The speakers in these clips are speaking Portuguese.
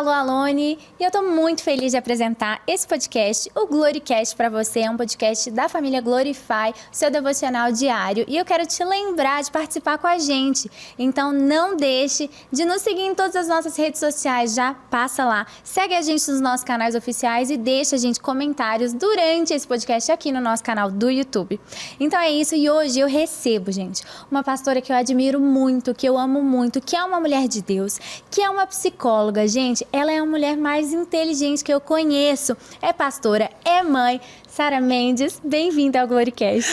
Alô, Alone, e eu tô muito feliz de apresentar esse podcast, o Gloricast para você, é um podcast da família Glorify, seu devocional diário, e eu quero te lembrar de participar com a gente, então não deixe de nos seguir em todas as nossas redes sociais, já passa lá, segue a gente nos nossos canais oficiais e deixa a gente comentários durante esse podcast aqui no nosso canal do YouTube. Então é isso, e hoje eu recebo, gente, uma pastora que eu admiro muito, que eu amo muito, que é uma mulher de Deus, que é uma psicóloga, gente, ela é a mulher mais inteligente que eu conheço. É pastora, é mãe. Sara Mendes, bem-vinda ao Gloricast.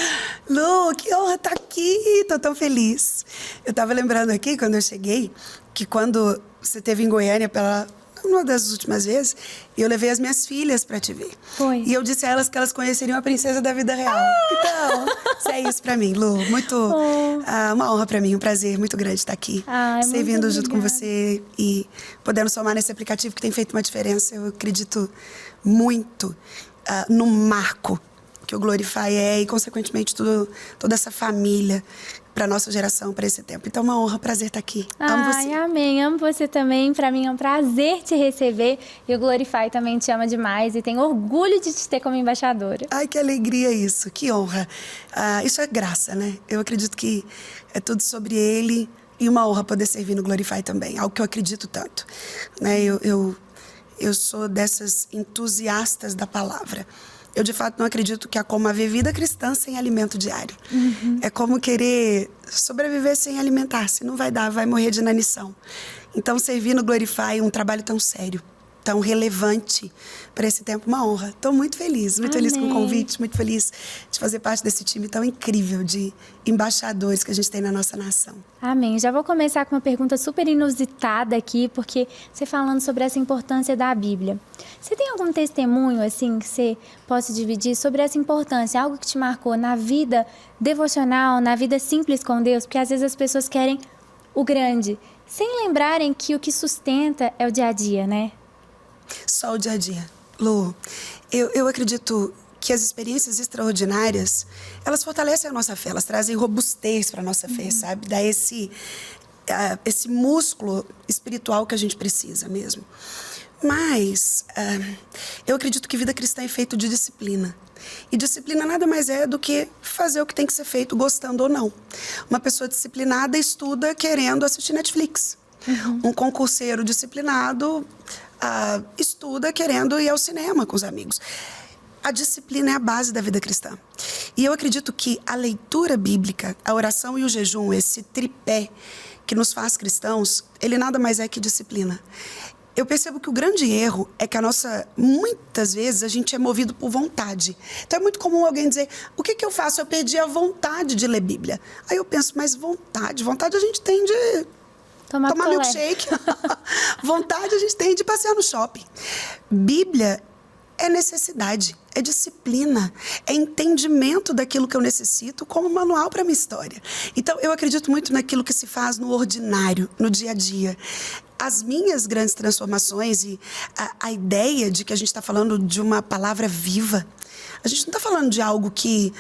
Lu, que honra estar aqui. Tô tão feliz. Eu tava lembrando aqui, quando eu cheguei, que quando você esteve em Goiânia pela uma das últimas vezes, eu levei as minhas filhas para te ver. Foi. E eu disse a elas que elas conheceriam a princesa da vida real. Então, isso é isso para mim, Lu. Muito, uma honra para mim, um prazer muito grande estar aqui. Servindo junto com você e podendo somar nesse aplicativo que tem feito uma diferença. Eu acredito muito no marco que o Glorify é e, consequentemente, toda essa família para nossa geração, para esse tempo. Então, uma honra, prazer estar aqui. Amo você. Amém. Amo você também. Para mim é um prazer te receber. E o Glorify também te ama demais e tem orgulho de te ter como embaixadora. Ai, que alegria isso. Que honra. Isso é graça, né? Eu acredito que é tudo sobre ele e uma honra poder servir no Glorify também. Algo que eu acredito tanto. Né? Eu sou dessas entusiastas da palavra. Eu, de fato, não acredito que há como haver vida cristã sem alimento diário. É como querer sobreviver sem alimentar-se. Não vai dar, vai morrer de inanição. Então, servir no Glorify é um trabalho tão sério, tão relevante para esse tempo, uma honra. Estou muito feliz feliz com o convite, muito feliz de fazer parte desse time tão incrível de embaixadores que a gente tem na nossa nação. Amém. Já vou começar com uma pergunta super inusitada aqui, porque você falando sobre essa importância da Bíblia. Você tem algum testemunho, assim, que você possa dividir sobre essa importância? Algo que te marcou na vida devocional, na vida simples com Deus? Porque às vezes as pessoas querem o grande, sem lembrarem que o que sustenta é o dia a dia, né? Só o dia a dia. Lu, eu acredito que as experiências extraordinárias, elas fortalecem a nossa fé, elas trazem robustez para a nossa fé, sabe? Dá esse músculo espiritual que a gente precisa mesmo. Mas eu acredito que vida cristã é feito de disciplina. E disciplina nada mais é do que fazer o que tem que ser feito, gostando ou não. Uma pessoa disciplinada estuda querendo assistir Netflix. Um concurseiro disciplinado estuda querendo ir ao cinema com os amigos. A disciplina é a base da vida cristã. E eu acredito que a leitura bíblica, a oração e o jejum, esse tripé que nos faz cristãos, ele nada mais é que disciplina. Eu percebo que o grande erro é que muitas vezes a gente é movido por vontade. Então é muito comum alguém dizer, o que eu faço? Eu perdi a vontade de ler Bíblia. Aí eu penso, mas vontade a gente tem de tomar milkshake. Vontade a gente tem de passear no shopping. Bíblia é necessidade, é disciplina, é entendimento daquilo que eu necessito como manual para a minha história. Então, eu acredito muito naquilo que se faz no ordinário, no dia a dia. As minhas grandes transformações e a ideia de que a gente está falando de uma palavra viva. A gente não está falando de algo que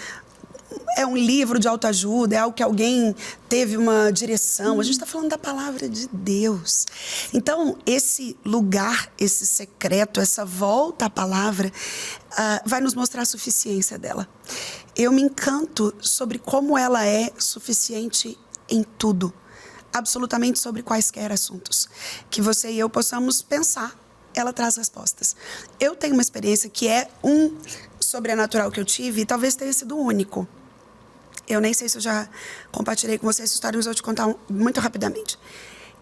é um livro de autoajuda, é algo que alguém teve uma direção. A gente está falando da palavra de Deus. Então, esse lugar, esse secreto, essa volta à palavra, vai nos mostrar a suficiência dela. Eu me encanto sobre como ela é suficiente em tudo. Absolutamente sobre quaisquer assuntos. Que você e eu possamos pensar. Ela traz respostas. Eu tenho uma experiência que é um sobrenatural que eu tive e talvez tenha sido único. Eu nem sei se eu já compartilhei com você essa história, mas eu vou te contar muito rapidamente.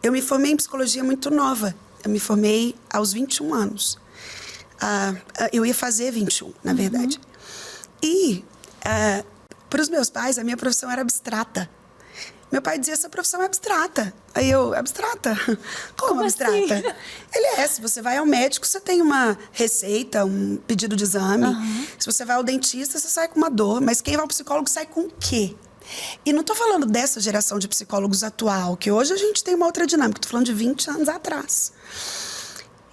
Eu me formei em psicologia muito nova. Eu me formei aos 21 anos. Eu ia fazer 21, na verdade. E, para os meus pais, a minha profissão era abstrata. Meu pai dizia, essa profissão é abstrata. Aí eu, abstrata? Como abstrata? Assim? Ele se você vai ao médico, você tem uma receita, um pedido de exame. Se você vai ao dentista, você sai com uma dor. Mas quem vai ao psicólogo sai com o quê? E não estou falando dessa geração de psicólogos atual, que hoje a gente tem uma outra dinâmica. Estou falando de 20 anos atrás.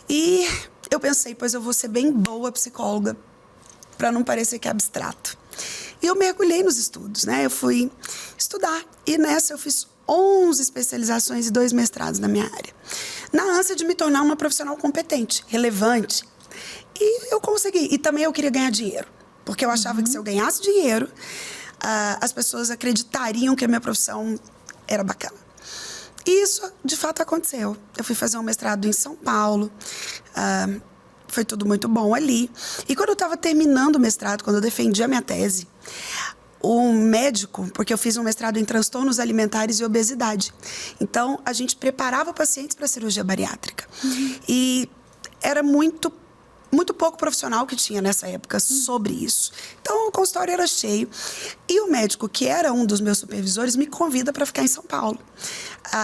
E eu pensei, pois eu vou ser bem boa psicóloga, para não parecer que é abstrato. E eu mergulhei nos estudos, né? Eu fui estudar. E nessa eu fiz 11 especializações e 2 mestrados na minha área. na ânsia de me tornar uma profissional competente, relevante. E eu consegui. E também eu queria ganhar dinheiro, porque eu achava que se eu ganhasse dinheiro, as pessoas acreditariam que a minha profissão era bacana. E isso, de fato, aconteceu. Eu fui fazer um mestrado em São Paulo, foi tudo muito bom ali. E quando eu estava terminando o mestrado, quando eu defendi a minha tese, o médico, porque eu fiz um mestrado em transtornos alimentares e obesidade. Então, a gente preparava pacientes para cirurgia bariátrica. E era muito pouco profissional que tinha nessa época sobre isso. Então, o consultório era cheio. E o médico, que era um dos meus supervisores, me convida para ficar em São Paulo.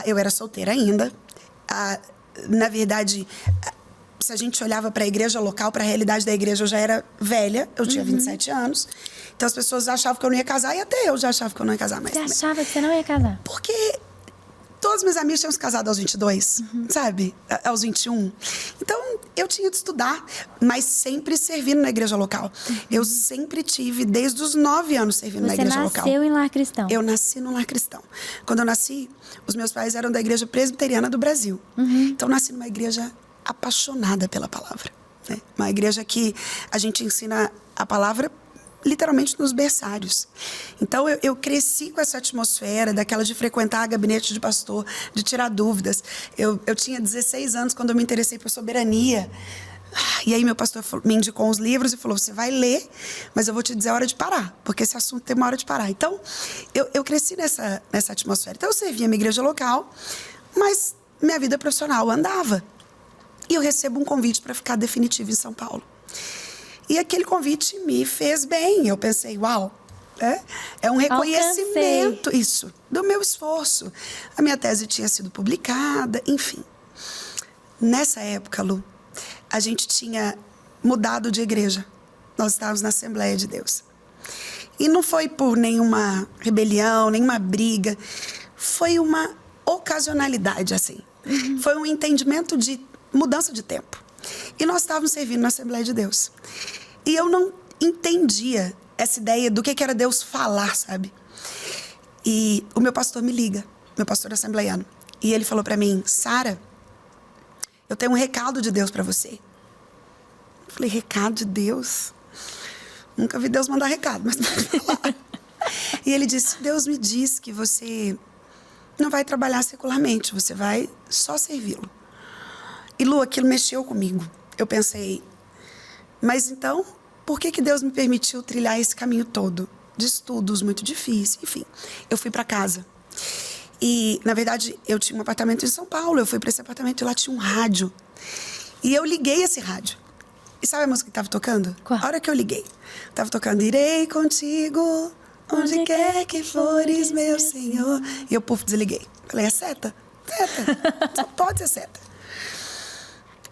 Eu era solteira ainda. Na verdade, se a gente olhava para a igreja local, para a realidade da igreja, eu já era velha. Eu tinha 27 anos. Então, as pessoas achavam que eu não ia casar. E até eu já achava que eu não ia casar mais. Você achava que você não ia casar? Porque todos os meus amigos tinham se casado aos 22, sabe? Aos 21. Então, eu tinha de estudar, mas sempre servindo na igreja local. Eu sempre tive, desde os 9 anos, servindo na igreja local. Você nasceu em lar cristão? Eu nasci no lar cristão. Quando eu nasci, os meus pais eram da Igreja Presbiteriana do Brasil. Então, eu nasci numa igreja apaixonada pela palavra, né? Uma igreja que a gente ensina a palavra literalmente nos berçários. Então, eu cresci com essa atmosfera daquela de frequentar gabinete de pastor, de tirar dúvidas. Eu tinha 16 anos quando eu me interessei por soberania. E aí meu pastor me indicou uns livros e falou, você vai ler, mas eu vou te dizer a hora de parar, porque esse assunto tem uma hora de parar. Então, eu cresci nessa atmosfera. Então, eu servia a minha igreja local, mas minha vida profissional andava. E eu recebo um convite para ficar definitivo em São Paulo. E aquele convite me fez bem. Eu pensei, uau, é um reconhecimento, isso, do meu esforço. A minha tese tinha sido publicada, enfim. Nessa época, Lu, a gente tinha mudado de igreja. Nós estávamos na Assembleia de Deus. E não foi por nenhuma rebelião, nenhuma briga. Foi uma ocasionalidade, assim. Foi um entendimento de mudança de tempo. E nós estávamos servindo na Assembleia de Deus. E eu não entendia essa ideia do que era Deus falar, sabe? E o meu pastor me liga, meu pastor assembleiano. E ele falou para mim, Sara, eu tenho um recado de Deus para você. Eu falei, recado de Deus? Nunca vi Deus mandar recado, mas pode falar. E ele disse, Deus me diz que você não vai trabalhar secularmente, você vai só servi-lo. E, Lu, aquilo mexeu comigo. Eu pensei, mas então, por que Deus me permitiu trilhar esse caminho todo? De estudos muito difíceis, enfim. Eu fui para casa. E, na verdade, eu tinha um apartamento em São Paulo. Eu fui para esse apartamento e lá tinha um rádio. E eu liguei esse rádio. E sabe a música que estava tocando? Qual? A hora que eu liguei. Estava tocando, irei contigo, onde quer que fores, meu Senhor. E eu, desliguei. Falei, é seta? Seta. Só pode ser seta.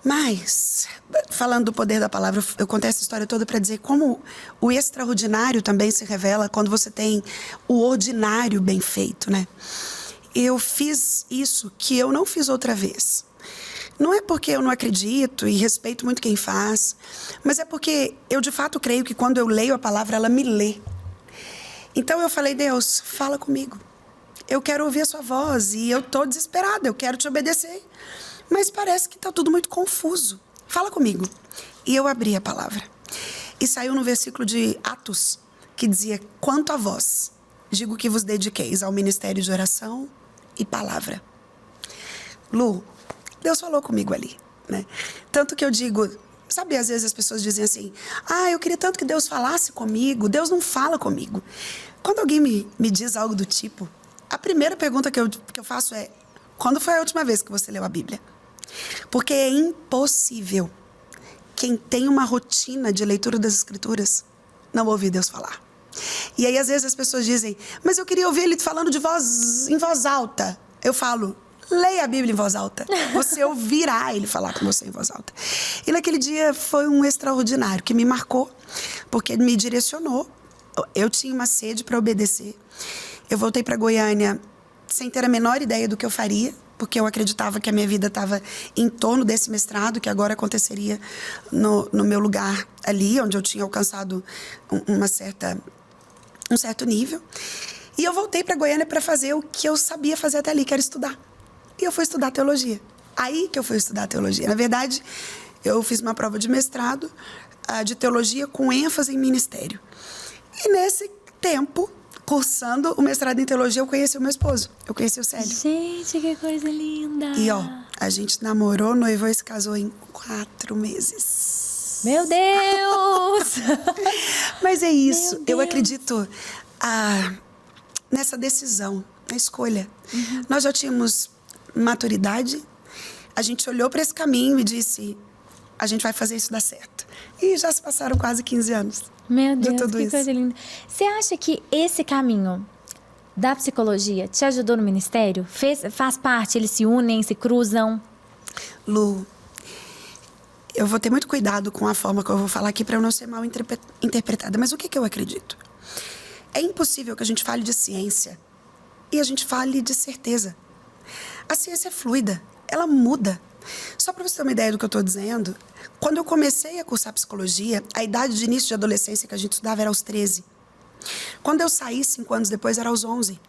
Mas, falando do poder da palavra, eu contei essa história toda para dizer como o extraordinário também se revela quando você tem o ordinário bem feito, né? Eu fiz isso que eu não fiz outra vez. Não é porque eu não acredito e respeito muito quem faz, mas é porque eu de fato creio que quando eu leio a palavra, ela me lê. Então eu falei, Deus, fala comigo. Eu quero ouvir a sua voz e eu tô desesperada, eu quero te obedecer. Mas parece que está tudo muito confuso. Fala comigo. E eu abri a palavra. E saiu no versículo de Atos, que dizia, quanto a vós, digo que vos dediqueis ao ministério de oração e palavra. Lu, Deus falou comigo ali, né? Tanto que eu digo, sabe, às vezes as pessoas dizem assim, eu queria tanto que Deus falasse comigo, Deus não fala comigo. Quando alguém me diz algo do tipo, a primeira pergunta que eu faço é, quando foi a última vez que você leu a Bíblia? Porque é impossível quem tem uma rotina de leitura das Escrituras não ouvir Deus falar. E aí, às vezes, as pessoas dizem, mas eu queria ouvir ele falando em voz alta. Eu falo, leia a Bíblia em voz alta. Você ouvirá ele falar com você em voz alta. E naquele dia foi um extraordinário que me marcou, porque me direcionou. Eu tinha uma sede para obedecer. Eu voltei para Goiânia sem ter a menor ideia do que eu faria, porque eu acreditava que a minha vida estava em torno desse mestrado, que agora aconteceria no meu lugar ali, onde eu tinha alcançado um certo nível. E eu voltei para Goiânia para fazer o que eu sabia fazer até ali, que era estudar. E eu fui estudar teologia. Aí que eu fui estudar teologia. Na verdade, eu fiz uma prova de mestrado de teologia com ênfase em ministério. E nesse tempo, cursando o mestrado em teologia, eu conheci o meu esposo. Eu conheci o Célio. Gente, que coisa linda! E a gente namorou, noivou e se casou em 4 meses. Meu Deus! Mas é isso. Eu acredito nessa decisão, na escolha. Nós já tínhamos maturidade. A gente olhou para esse caminho e disse, a gente vai fazer isso dar certo. E já se passaram quase 15 anos. Meu Deus, de tudo que isso. coisa linda. Você acha que esse caminho da psicologia te ajudou no ministério? Faz parte, eles se unem, se cruzam? Lu, eu vou ter muito cuidado com a forma que eu vou falar aqui para eu não ser mal interpretada. Mas o que eu acredito? É impossível que a gente fale de ciência e a gente fale de certeza. A ciência é fluida, ela muda. Só para você ter uma ideia do que eu estou dizendo, quando eu comecei a cursar psicologia, a idade de início de adolescência que a gente estudava era aos 13. Quando eu saí, 5 anos depois, era aos 11.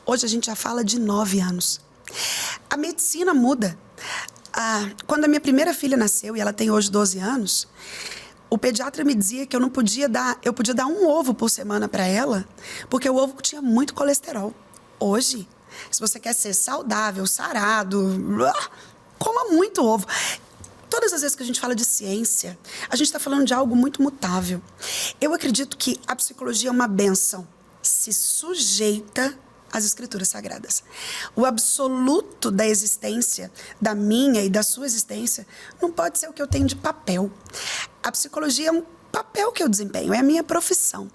Hoje a gente já fala de 9 anos. A medicina muda. Quando a minha primeira filha nasceu, e ela tem hoje 12 anos, o pediatra me dizia que eu podia dar um ovo por semana para ela, porque o ovo tinha muito colesterol. Hoje, se você quer ser saudável, sarado, coma muito ovo. Todas as vezes que a gente fala de ciência, a gente está falando de algo muito mutável. Eu acredito que a psicologia é uma bênção. Se sujeita às escrituras sagradas. O absoluto da existência, da minha e da sua existência, não pode ser o que eu tenho de papel. A psicologia é um papel que eu desempenho, é a minha profissão.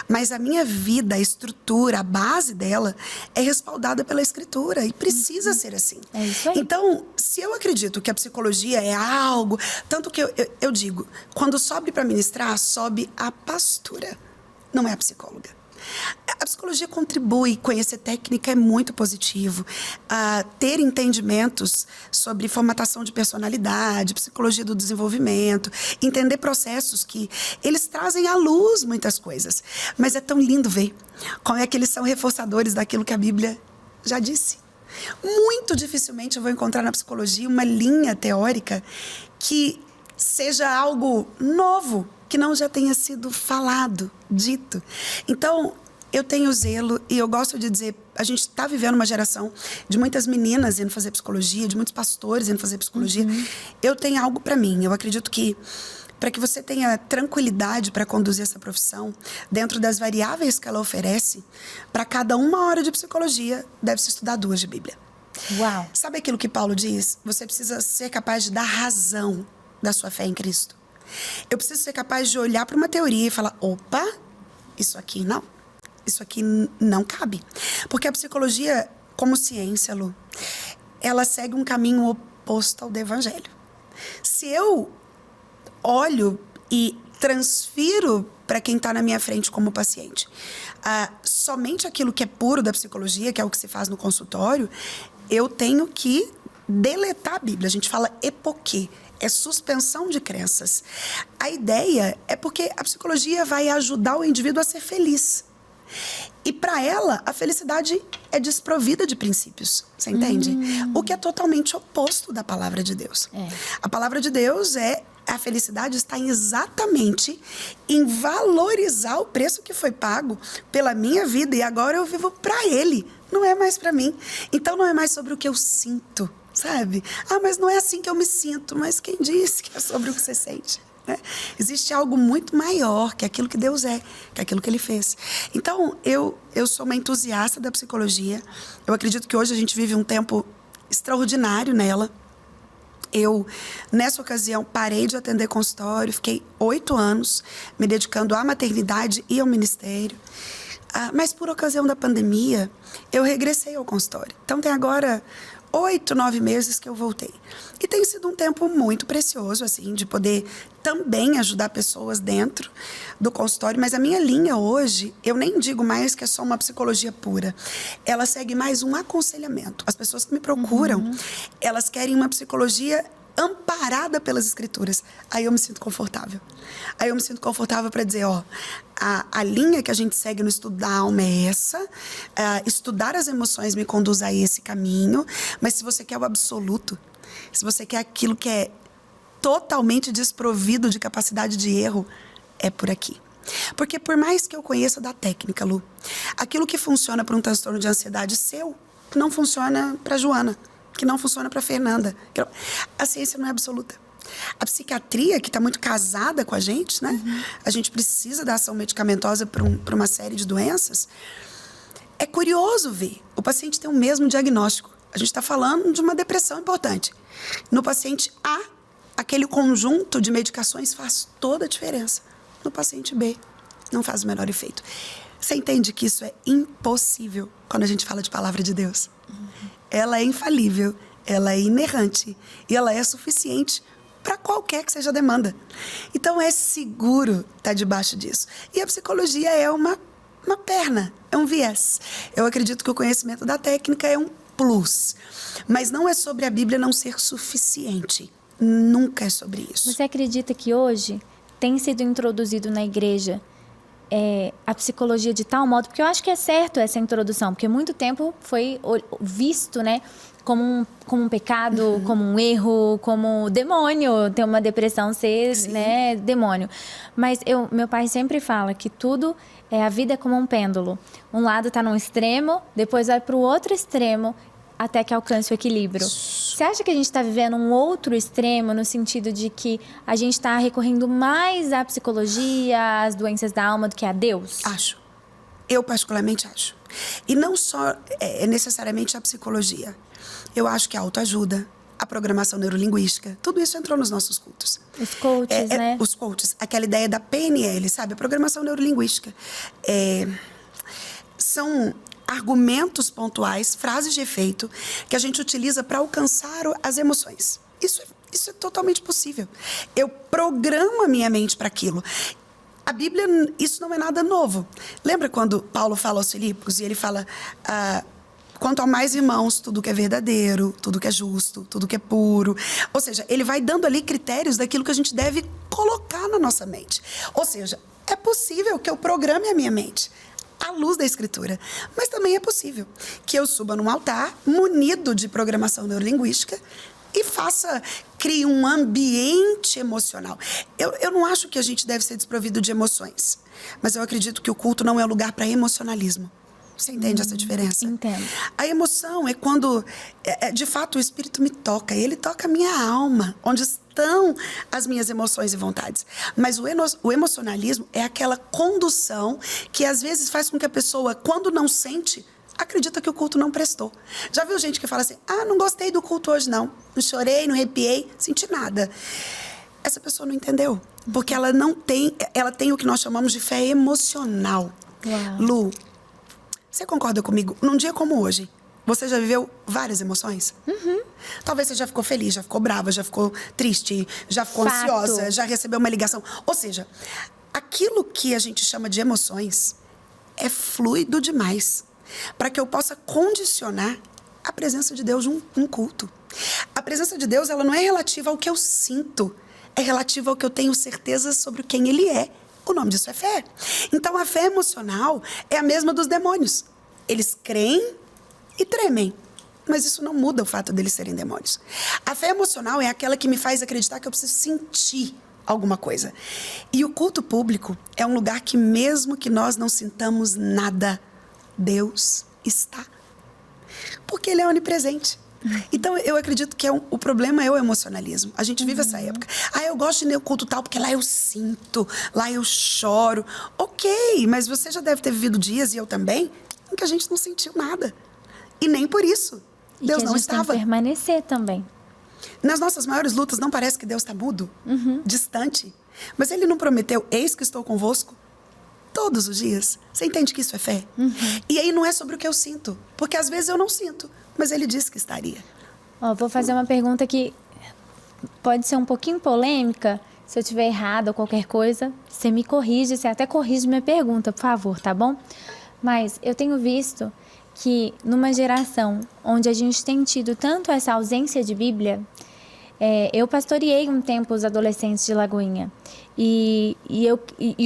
Mas a minha vida, a estrutura, a base dela é respaldada pela escritura e precisa ser assim. É isso aí. Então, se eu acredito que a psicologia é algo, tanto que eu digo, quando sobe para ministrar, sobe a pastora, não é a psicóloga. A psicologia contribui, conhecer técnica é muito positivo. Ter entendimentos sobre formatação de personalidade, psicologia do desenvolvimento, entender processos que eles trazem à luz muitas coisas. Mas é tão lindo ver como é que eles são reforçadores daquilo que a Bíblia já disse. Muito dificilmente eu vou encontrar na psicologia uma linha teórica que seja algo novo, que não já tenha sido falado, dito. Então, eu tenho zelo e eu gosto de dizer, a gente está vivendo uma geração de muitas meninas indo fazer psicologia, de muitos pastores indo fazer psicologia. Eu tenho algo para mim. Eu acredito que para que você tenha tranquilidade para conduzir essa profissão, dentro das variáveis que ela oferece, para cada 1 hora de psicologia, deve-se estudar 2 de Bíblia. Uau! Sabe aquilo que Paulo diz? Você precisa ser capaz de dar razão da sua fé em Cristo. Eu preciso ser capaz de olhar para uma teoria e falar, opa, isso aqui não. Isso aqui não cabe. Porque a psicologia, como ciência, Lu, ela segue um caminho oposto ao do evangelho. Se eu olho e transfiro para quem está na minha frente como paciente somente aquilo que é puro da psicologia, que é o que se faz no consultório, eu tenho que deletar a Bíblia. A gente fala epoquê. É suspensão de crenças. A ideia é porque a psicologia vai ajudar o indivíduo a ser feliz. E para ela, a felicidade é desprovida de princípios. Você entende? O que é totalmente oposto da palavra de Deus. A palavra de Deus a felicidade está exatamente em valorizar o preço que foi pago pela minha vida e agora eu vivo para Ele, não é mais para mim. Então não é mais sobre o que eu sinto. Sabe? Mas não é assim que eu me sinto. Mas quem disse que é sobre o que você sente? Né? Existe algo muito maior que aquilo que Deus é, que aquilo que Ele fez. Então, eu sou uma entusiasta da psicologia. Eu acredito que hoje a gente vive um tempo extraordinário nela. Eu, nessa ocasião, parei de atender consultório. Fiquei 8 anos me dedicando à maternidade e ao ministério. Mas, por ocasião da pandemia, eu regressei ao consultório. Então, tem agora 8, 9 meses que eu voltei. E tem sido um tempo muito precioso, assim, de poder também ajudar pessoas dentro do consultório. Mas a minha linha hoje, eu nem digo mais que é só uma psicologia pura. Ela segue mais um aconselhamento. As pessoas que me procuram, elas querem uma psicologia amparada pelas escrituras. Aí eu me sinto confortável. Aí eu me sinto confortável para dizer, a linha que a gente segue no estudo da alma é essa. Estudar as emoções me conduz a esse caminho. Mas se você quer o absoluto, se você quer aquilo que é totalmente desprovido de capacidade de erro, é por aqui. Porque por mais que eu conheça da técnica, Lu, aquilo que funciona para um transtorno de ansiedade seu, não funciona para Joana, que não funciona para Fernanda. A ciência não é absoluta. A psiquiatria, que está muito casada com a gente, né? A gente precisa da ação medicamentosa para uma série de doenças. É curioso ver. O paciente tem o mesmo diagnóstico. A gente está falando de uma depressão importante. No paciente A, aquele conjunto de medicações faz toda a diferença. No paciente B, não faz o menor efeito. Você entende que isso é impossível quando a gente fala de palavra de Deus? Ela é infalível, ela é inerrante e ela é suficiente para qualquer que seja a demanda. Então é seguro estar debaixo disso. E a psicologia é uma perna, é um viés. Eu acredito que o conhecimento da técnica é um plus. Mas não é sobre a Bíblia não ser suficiente. Nunca é sobre isso. Você acredita que hoje tem sido introduzido na igreja a psicologia de tal modo, porque eu acho que é certo essa introdução, porque muito tempo foi visto, né, como um pecado, como um erro, como demônio, ter uma depressão ser, né, demônio. Mas meu pai sempre fala que tudo a vida é como um pêndulo. Um lado está num extremo, depois vai para o outro extremo, até que alcance o equilíbrio. Você acha que a gente está vivendo um outro extremo no sentido de que a gente está recorrendo mais à psicologia, às doenças da alma do que a Deus? Acho. Eu particularmente acho. E não só necessariamente a psicologia. Eu acho que a autoajuda, a programação neurolinguística, tudo isso entrou nos nossos cultos. Os coaches, né? Os coaches, aquela ideia da PNL, sabe? A programação neurolinguística. São argumentos pontuais, frases de efeito, que a gente utiliza para alcançar as emoções. Isso é totalmente possível. Eu programo a minha mente para aquilo. A Bíblia, isso não é nada novo. Lembra quando Paulo fala aos Filipos e ele fala... quanto a mais, irmãos, tudo que é verdadeiro, tudo que é justo, tudo que é puro. Ou seja, ele vai dando ali critérios daquilo que a gente deve colocar na nossa mente. Ou seja, é possível que eu programe a minha mente à luz da Escritura. Mas também é possível que eu suba num altar munido de programação neurolinguística e crie um ambiente emocional. Eu não acho que a gente deve ser desprovido de emoções, mas eu acredito que o culto não é lugar para emocionalismo. Você entende essa diferença? Entendo. A emoção é quando, de fato, o Espírito me toca. Ele toca a minha alma, onde estão as minhas emoções e vontades. Mas o emocionalismo é aquela condução que, às vezes, faz com que a pessoa, quando não sente, acredita que o culto não prestou. Já viu gente que fala assim, não gostei do culto hoje, não. Não chorei, não arrepiei, senti nada. Essa pessoa não entendeu. Porque ela tem o que nós chamamos de fé emocional. Uau. Lu, você concorda comigo? Num dia como hoje, você já viveu várias emoções? Talvez você já ficou feliz, já ficou brava, já ficou triste, já ficou ansiosa, já recebeu uma ligação. Ou seja, aquilo que a gente chama de emoções é fluido demais para que eu possa condicionar a presença de Deus num culto. A presença de Deus, ela não é relativa ao que eu sinto, é relativa ao que eu tenho certeza sobre quem Ele é. O nome disso é fé. Então, a fé emocional é a mesma dos demônios. Eles creem e tremem. Mas isso não muda o fato deles serem demônios. A fé emocional é aquela que me faz acreditar que eu preciso sentir alguma coisa. E o culto público é um lugar que, mesmo que nós não sintamos nada, Deus está. Porque Ele é onipresente. Então, eu acredito que o problema é o emocionalismo. A gente vive essa época. Eu gosto de ir no culto tal, porque lá eu sinto, lá eu choro. Ok, mas você já deve ter vivido dias, e eu também, em que a gente não sentiu nada. E nem por isso. Deus não estava. Tem que permanecer também. Nas nossas maiores lutas, não parece que Deus está mudo, distante. Mas Ele não prometeu, eis que estou convosco todos os dias. Você entende que isso é fé? E aí não é sobre o que eu sinto, porque às vezes eu não sinto, mas Ele disse que estaria. Vou fazer uma pergunta que pode ser um pouquinho polêmica. Se eu estiver errada ou qualquer coisa, você me corrige, você até corrige minha pergunta, por favor, tá bom? Mas eu tenho visto que numa geração onde a gente tem tido tanto essa ausência de Bíblia, eu pastoreei um tempo os adolescentes de Lagoinha. E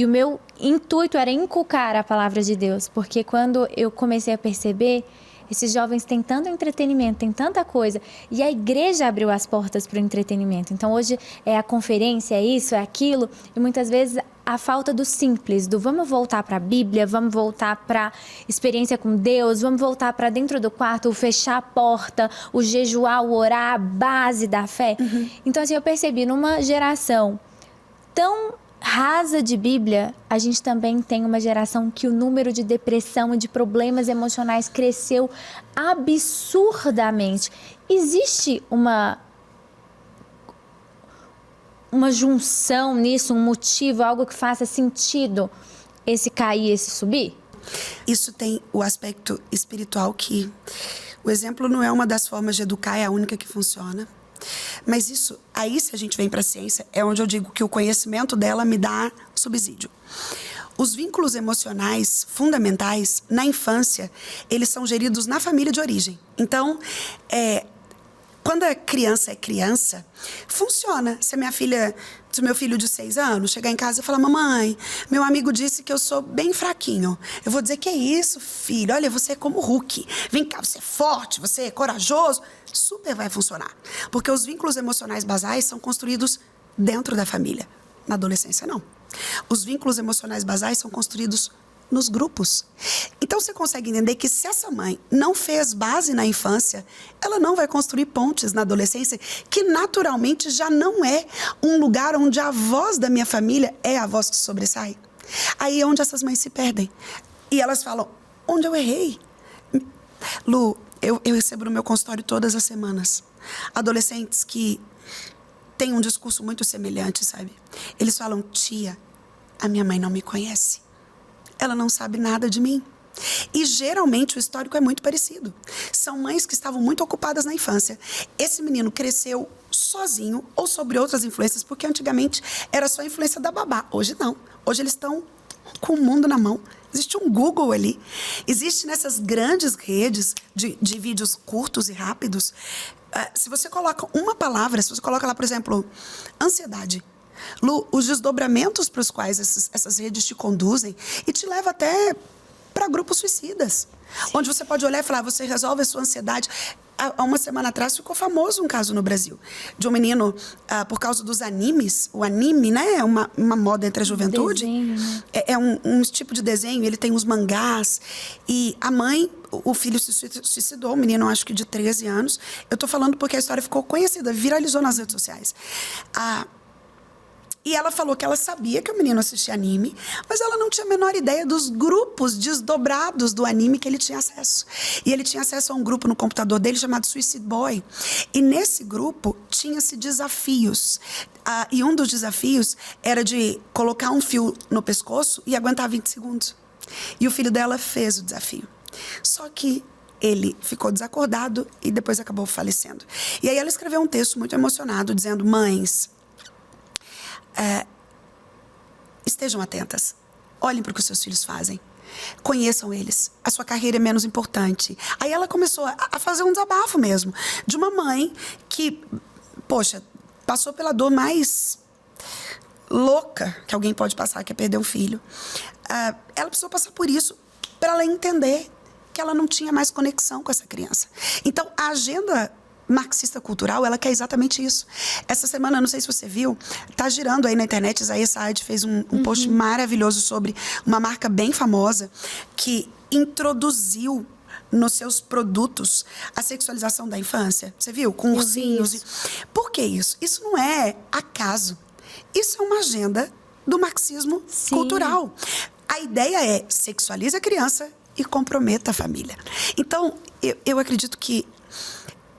o meu intuito era inculcar a palavra de Deus, porque quando eu comecei a perceber Esses jovens têm tanto entretenimento, têm tanta coisa. E a igreja abriu as portas para o entretenimento. Então, hoje é a conferência, é isso, é aquilo. E muitas vezes a falta do simples, do vamos voltar para a Bíblia, vamos voltar para experiência com Deus, vamos voltar para dentro do quarto, o fechar a porta, o jejuar, o orar, a base da fé. Então, assim, eu percebi numa geração tão rasa de Bíblia, a gente também tem uma geração que o número de depressão e de problemas emocionais cresceu absurdamente. Existe uma junção nisso, um motivo, algo que faça sentido esse cair, esse subir? Isso tem o aspecto espiritual que o exemplo não é uma das formas de educar, é a única que funciona. Mas isso, aí se a gente vem para a ciência, é onde eu digo que o conhecimento dela me dá subsídio. Os vínculos emocionais fundamentais, na infância, eles são geridos na família de origem. Então, quando a criança é criança, funciona. Se o meu filho de 6 anos chegar em casa e falar: mamãe, meu amigo disse que eu sou bem fraquinho. Eu vou dizer: que é isso, filho? Olha, você é como o Hulk. Vem cá, você é forte, você é corajoso. Super vai funcionar. Porque os vínculos emocionais basais são construídos dentro da família. Na adolescência, não. Os vínculos emocionais basais são construídos nos grupos. Então, você consegue entender que se essa mãe não fez base na infância, ela não vai construir pontes na adolescência, que naturalmente já não é um lugar onde a voz da minha família é a voz que sobressai. Aí é onde essas mães se perdem. E elas falam: onde eu errei? Lu, eu recebo no meu consultório todas as semanas adolescentes que têm um discurso muito semelhante, sabe? Eles falam: tia, a minha mãe não me conhece. Ela não sabe nada de mim. E geralmente o histórico é muito parecido. São mães que estavam muito ocupadas na infância. Esse menino cresceu sozinho ou sobre outras influências, porque antigamente era só a influência da babá. Hoje não. Hoje eles estão com o mundo na mão. Existe um Google ali. Existe nessas grandes redes de vídeos curtos e rápidos. Se você coloca uma palavra, se você coloca lá, por exemplo, ansiedade. Lu, os desdobramentos para os quais essas redes te conduzem e te leva até para grupos suicidas. Sim. Onde você pode olhar e falar: você resolve a sua ansiedade. Há uma semana atrás ficou famoso um caso no Brasil de um menino, por causa dos animes. O anime, né, é uma moda entre a juventude. Desenho, né? É um tipo de desenho, ele tem os mangás. E a mãe, o filho se suicidou, o menino acho que de 13 anos. Eu tô falando porque a história ficou conhecida, viralizou nas redes sociais. E ela falou que ela sabia que o menino assistia anime, mas ela não tinha a menor ideia dos grupos desdobrados do anime que ele tinha acesso. E ele tinha acesso a um grupo no computador dele chamado Suicide Boy. E nesse grupo tinha-se desafios. E um dos desafios era de colocar um fio no pescoço e aguentar 20 segundos. E o filho dela fez o desafio. Só que ele ficou desacordado e depois acabou falecendo. E aí ela escreveu um texto muito emocionado, dizendo: mães, estejam atentas, olhem para o que os seus filhos fazem, conheçam eles, a sua carreira é menos importante. Aí ela começou a fazer um desabafo mesmo, de uma mãe que, poxa, passou pela dor mais louca que alguém pode passar, que é perder um filho. Ela precisou passar por isso para ela entender que ela não tinha mais conexão com essa criança. Então, a agenda marxista cultural, ela quer exatamente isso. Essa semana, não sei se você viu, tá girando aí na internet, Isaías Saad fez um post maravilhoso sobre uma marca bem famosa que introduziu nos seus produtos a sexualização da infância. Você viu? Com ursinhos. Por que isso? Isso não é acaso. Isso é uma agenda do marxismo cultural. A ideia é: sexualize a criança e comprometa a família. Então, eu acredito que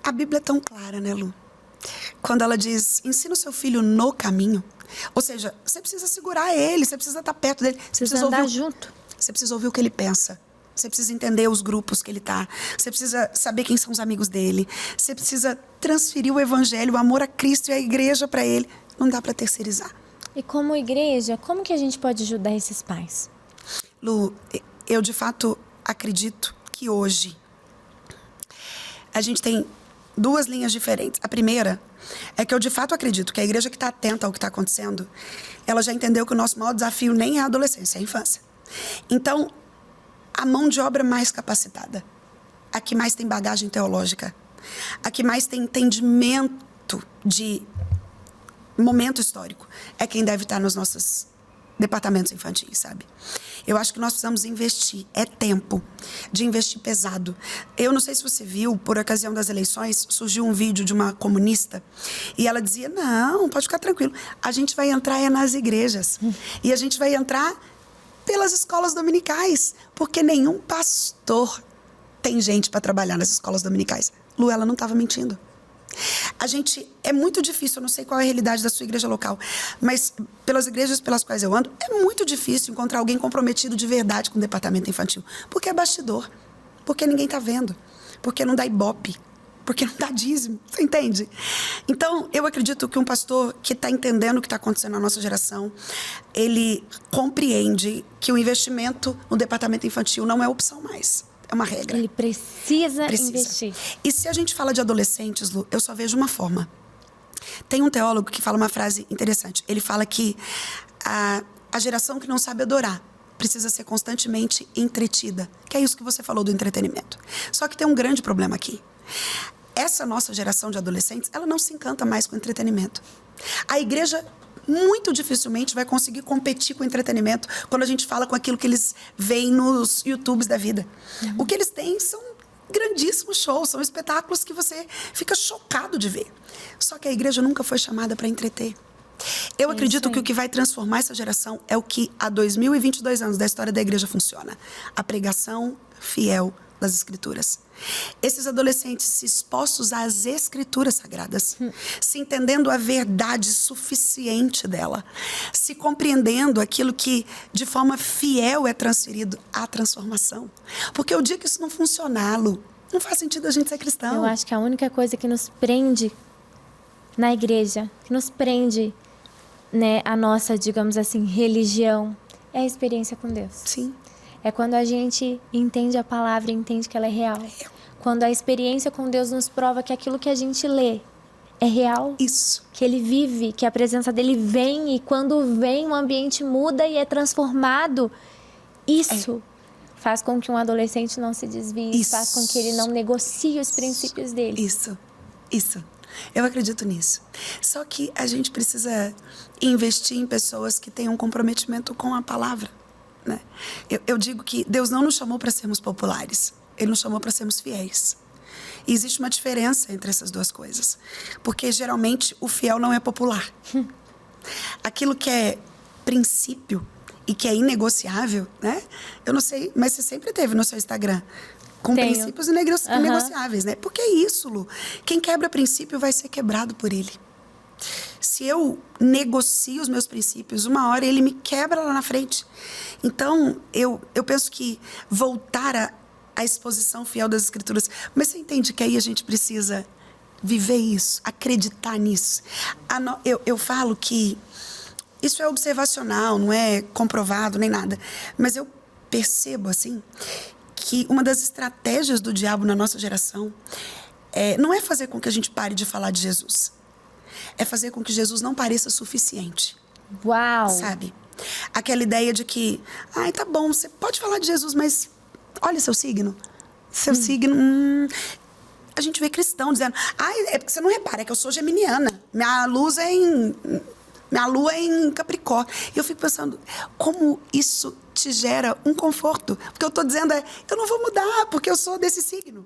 a Bíblia é tão clara, né, Lu? Quando ela diz: ensina o seu filho no caminho. Ou seja, você precisa segurar ele, você precisa estar perto dele. Você precisa andar junto. Você precisa ouvir o que ele pensa. Você precisa entender os grupos que ele está. Você precisa saber quem são os amigos dele. Você precisa transferir o evangelho, o amor a Cristo e a igreja para ele. Não dá para terceirizar. E como igreja, como que a gente pode ajudar esses pais? Lu, eu de fato acredito que hoje a gente tem 2 linhas diferentes. A primeira é que eu de fato acredito que a igreja que está atenta ao que está acontecendo, ela já entendeu que o nosso maior desafio nem é a adolescência, é a infância. Então, a mão de obra mais capacitada, a que mais tem bagagem teológica, a que mais tem entendimento de momento histórico, é quem deve estar nos nossos departamentos infantis, sabe? Eu acho que nós precisamos investir, é tempo de investir pesado. Eu não sei se você viu, por ocasião das eleições, surgiu um vídeo de uma comunista e ela dizia, não, pode ficar tranquilo, a gente vai entrar nas igrejas e a gente vai entrar pelas escolas dominicais, porque nenhum pastor tem gente para trabalhar nas escolas dominicais. Lu, ela não estava mentindo. É muito difícil, eu não sei qual é a realidade da sua igreja local, mas pelas igrejas pelas quais eu ando, é muito difícil encontrar alguém comprometido de verdade com o departamento infantil. Porque é bastidor, porque ninguém está vendo, porque não dá ibope, porque não dá dízimo, você entende? Então, eu acredito que um pastor que está entendendo o que está acontecendo na nossa geração, ele compreende que o investimento no departamento infantil não é opção mais. É uma regra. Ele precisa investir. E se a gente fala de adolescentes, Lu, eu só vejo uma forma. Tem um teólogo que fala uma frase interessante. Ele fala que a geração que não sabe adorar precisa ser constantemente entretida. Que é isso que você falou do entretenimento. Só que tem um grande problema aqui. Essa nossa geração de adolescentes, ela não se encanta mais com entretenimento. A igreja muito dificilmente vai conseguir competir com o entretenimento quando a gente fala com aquilo que eles veem nos YouTubes da vida. O que eles têm são grandíssimos shows, são espetáculos que você fica chocado de ver. Só que a igreja nunca foi chamada para entreter. Eu acredito que o que vai transformar essa geração é o que há 2022 anos da história da igreja funciona. A pregação fiel das Escrituras. Esses adolescentes se expostos às Escrituras Sagradas, se entendendo a verdade suficiente dela, se compreendendo aquilo que de forma fiel é transferido à transformação. Porque o dia que isso não funcionar, Lu, não faz sentido a gente ser cristão. Eu acho que a única coisa que nos prende na igreja, que nos prende, né, a nossa, digamos assim, religião, é a experiência com Deus. Sim. É quando a gente entende a palavra e entende que ela é real. Quando a experiência com Deus nos prova que aquilo que a gente lê é real. Isso. Que Ele vive, que a presença dEle vem. E quando vem, o ambiente muda e é transformado. Isso faz com que um adolescente não se desvie. Isso. Faz com que ele não negocie os princípios dele. Isso. Eu acredito nisso. Só que a gente precisa investir em pessoas que tenham um comprometimento com a palavra. Né? Eu digo que Deus não nos chamou para sermos populares. Ele nos chamou para sermos fiéis. E existe uma diferença entre essas duas coisas. Porque, geralmente, o fiel não é popular. Aquilo que é princípio e que é inegociável, né? Eu não sei, mas você sempre teve no seu Instagram com Tenho. princípios inegociáveis, né? Porque é isso, Lu. Quem quebra princípio vai ser quebrado por ele. Se eu negocio os meus princípios, uma hora ele me quebra lá na frente. Então, eu penso que voltar à exposição fiel das Escrituras... Mas você entende que aí a gente precisa viver isso, acreditar nisso. Eu falo que isso é observacional, não é comprovado nem nada. Mas eu percebo, assim, que uma das estratégias do diabo na nossa geração não é fazer com que a gente pare de falar de Jesus. É fazer com que Jesus não pareça suficiente. Uau! Sabe? Aquela ideia de que, tá bom, você pode falar de Jesus, mas olha seu signo. Seu signo... A gente vê cristão dizendo, é porque você não repara, é que eu sou geminiana. Minha lua é em Capricórnio. E eu fico pensando, como isso te gera um conforto? Porque eu estou dizendo, eu não vou mudar, porque eu sou desse signo.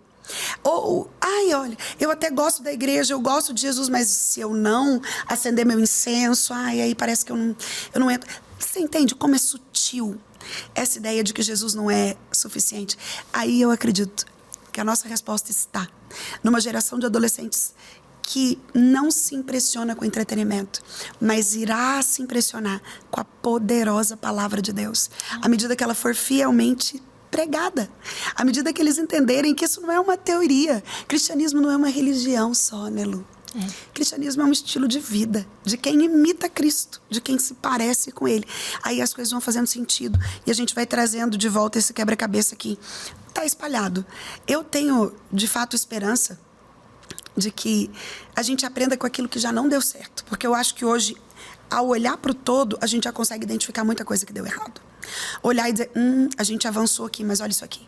Ou, olha, eu até gosto da igreja, eu gosto de Jesus, mas se eu não acender meu incenso, aí parece que eu não entro. Você entende como é sutil essa ideia de que Jesus não é suficiente? Aí eu acredito que a nossa resposta está numa geração de adolescentes que não se impressiona com entretenimento, mas irá se impressionar com a poderosa palavra de Deus, à medida que ela for fielmente pregada, à medida que eles entenderem que isso não é uma teoria. Cristianismo não é uma religião só, né, Lu? Cristianismo é um estilo de vida, de quem imita Cristo, de quem se parece com Ele. Aí as coisas vão fazendo sentido e a gente vai trazendo de volta esse quebra-cabeça que está espalhado. Eu tenho, de fato, esperança de que a gente aprenda com aquilo que já não deu certo. Porque eu acho que hoje, ao olhar para o todo, a gente já consegue identificar muita coisa que deu errado. Olhar e dizer, a gente avançou aqui, mas olha isso aqui.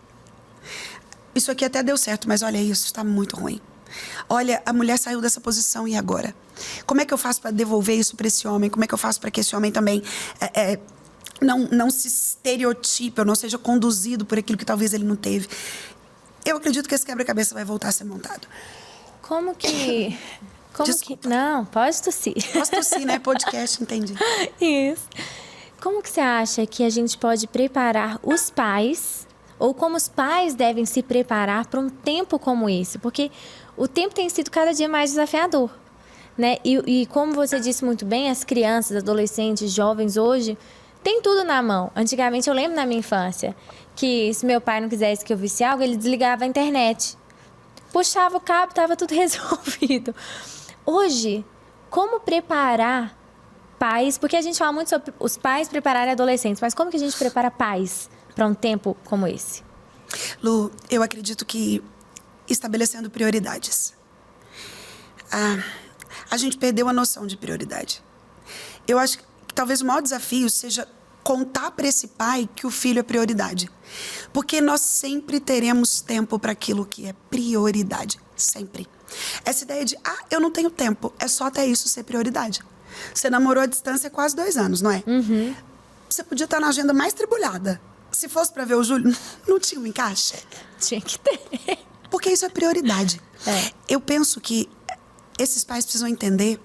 isso aqui até deu certo, mas olha isso, está muito ruim. Olha, a mulher saiu dessa posição e agora? Como é que eu faço para devolver isso para esse homem? Como é que eu faço para que esse homem também não se estereotipe, ou não seja conduzido por aquilo que talvez ele não teve? Eu acredito que esse quebra-cabeça vai voltar a ser montado. Como que... Desculpa. Não, pode tossir. Posso tossir, né? Podcast, entendi. Isso. Como que você acha que a gente pode preparar os pais, ou como os pais devem se preparar para um tempo como esse? Porque o tempo tem sido cada dia mais desafiador, né? E como você disse muito bem, as crianças, adolescentes, jovens hoje têm tudo na mão. Antigamente, eu lembro na minha infância que se meu pai não quisesse que eu visse algo, ele desligava a internet. Puxava o cabo, estava tudo resolvido. Hoje, como preparar pais? Porque a gente fala muito sobre os pais prepararem adolescentes, mas como que a gente prepara pais para um tempo como esse? Lu, eu acredito que estabelecendo prioridades. A gente perdeu a noção de prioridade. Eu acho que talvez o maior desafio seja contar para esse pai que o filho é prioridade. Porque nós sempre teremos tempo para aquilo que é prioridade. Sempre. Essa ideia de, eu não tenho tempo, é só até isso ser prioridade. Você namorou à distância há quase 2 anos, não é? Uhum. Você podia estar na agenda mais tribulhada. Se fosse para ver o Júlio, não tinha um encaixe? Tinha que ter. Porque isso é prioridade. É. Eu penso que esses pais precisam entender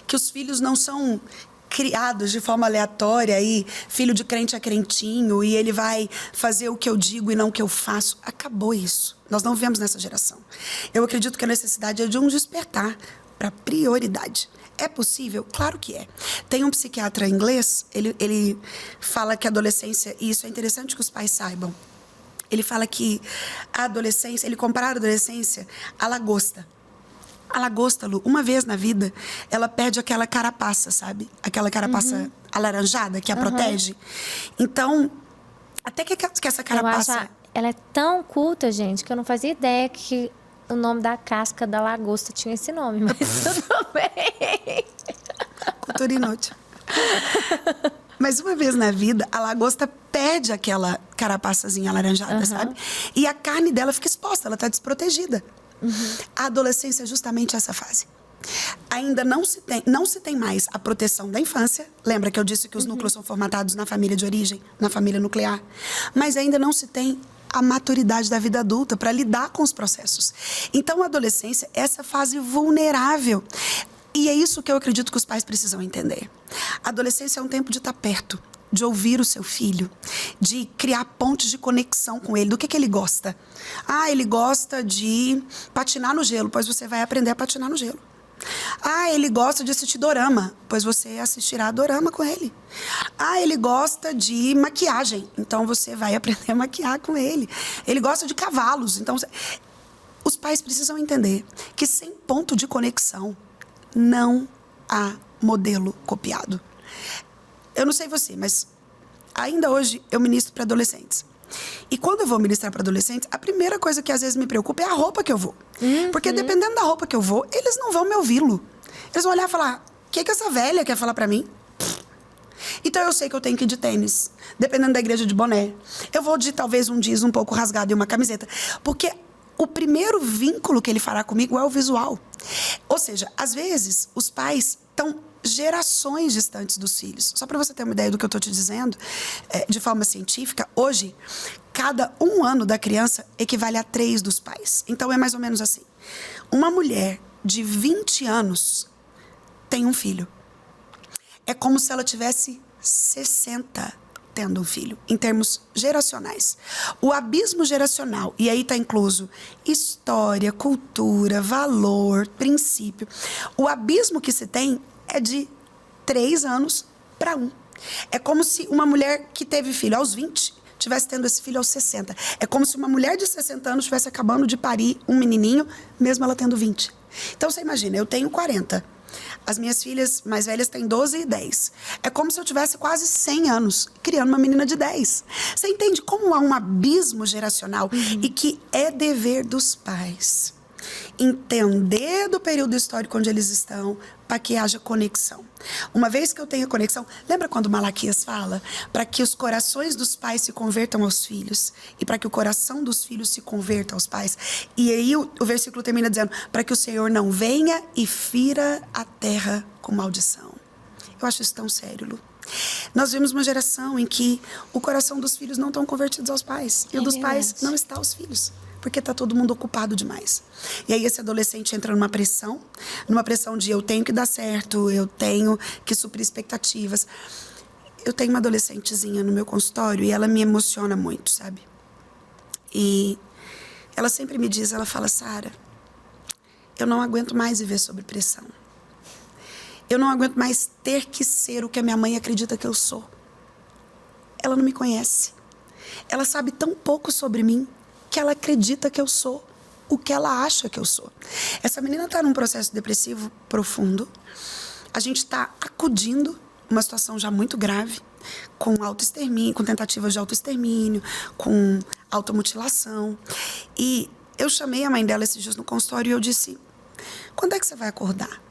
que os filhos não são criados de forma aleatória e filho de crente é crentinho e ele vai fazer o que eu digo e não o que eu faço. Acabou isso. Nós não vivemos nessa geração. Eu acredito que a necessidade é de um despertar para prioridade. É possível? Claro que é. Tem um psiquiatra inglês, ele fala que a adolescência, e isso é interessante que os pais saibam, ele fala que a adolescência, ele compara a adolescência à lagosta. A lagosta, Lu, uma vez na vida, ela perde aquela carapaça, sabe? Aquela carapaça alaranjada que a protege. Então, até que essa carapaça... Ela é tão culta, gente, que eu não fazia ideia que o nome da casca da lagosta tinha esse nome, mas tudo bem. Cultura inútil. Mas uma vez na vida, a lagosta perde aquela carapaçazinha alaranjada, sabe? E a carne dela fica exposta, ela está desprotegida. A adolescência é justamente essa fase. Ainda não se tem mais a proteção da infância. Lembra que eu disse que os núcleos são formatados na família de origem, na família nuclear? Mas ainda não se tem a maturidade da vida adulta para lidar com os processos. Então, a adolescência é essa fase vulnerável. E é isso que eu acredito que os pais precisam entender. A adolescência é um tempo de estar perto, de ouvir o seu filho, de criar pontes de conexão com ele. Do que ele gosta? Ele gosta de patinar no gelo, pois você vai aprender a patinar no gelo. Ele gosta de assistir dorama, pois você assistirá dorama com ele. Ele gosta de maquiagem, então você vai aprender a maquiar com ele. Ele gosta de cavalos, então... Os pais precisam entender que sem ponto de conexão, não há modelo copiado. Eu não sei você, mas ainda hoje eu ministro para adolescentes. E quando eu vou ministrar para adolescentes, a primeira coisa que às vezes me preocupa é a roupa que eu vou. Porque dependendo da roupa que eu vou, eles não vão me ouvi-lo. Eles vão olhar e falar, o que essa velha quer falar para mim? Então eu sei que eu tenho que ir de tênis, dependendo da igreja, de boné. Eu vou de talvez um jeans um pouco rasgado e uma camiseta. Porque o primeiro vínculo que ele fará comigo é o visual. Ou seja, às vezes os pais estão gerações distantes dos filhos. Só para você ter uma ideia do que eu estou te dizendo, de forma científica, hoje, cada 1 ano da criança equivale a 3 dos pais. Então, é mais ou menos assim. Uma mulher de 20 anos tem um filho. É como se ela tivesse 60 tendo um filho, em termos geracionais. O abismo geracional, e aí está incluso história, cultura, valor, princípio. O abismo que se tem é de 3 anos para 1. É como se uma mulher que teve filho aos 20 estivesse tendo esse filho aos 60. É como se uma mulher de 60 anos estivesse acabando de parir um menininho, mesmo ela tendo 20. Então, você imagina, eu tenho 40. As minhas filhas mais velhas têm 12 e 10. É como se eu tivesse quase 100 anos criando uma menina de 10. Você entende como há um abismo geracional e que é dever dos pais entender do período histórico onde eles estão, para que haja conexão. Uma vez que eu tenha conexão, lembra quando Malaquias fala? Para que os corações dos pais se convertam aos filhos, e para que o coração dos filhos se converta aos pais. E aí o versículo termina dizendo, para que o Senhor não venha e fira a terra com maldição. Eu acho isso tão sério, Lu. Nós vemos uma geração em que o coração dos filhos não estão convertidos aos pais. E o dos pais não está aos filhos. Porque está todo mundo ocupado demais. E aí esse adolescente entra numa pressão de eu tenho que dar certo, eu tenho que suprir expectativas. Eu tenho uma adolescentezinha no meu consultório e ela me emociona muito, sabe? E ela sempre me diz, ela fala, Sara, eu não aguento mais viver sob pressão. Eu não aguento mais ter que ser o que a minha mãe acredita que eu sou. Ela não me conhece. Ela sabe tão pouco sobre mim que ela acredita que eu sou o que ela acha que eu sou. Essa menina está num processo depressivo profundo. A gente está acudindo uma situação já muito grave, com autoextermínio, com tentativas de autoextermínio, com automutilação. E eu chamei a mãe dela esses dias no consultório e eu disse, quando é que você vai acordar?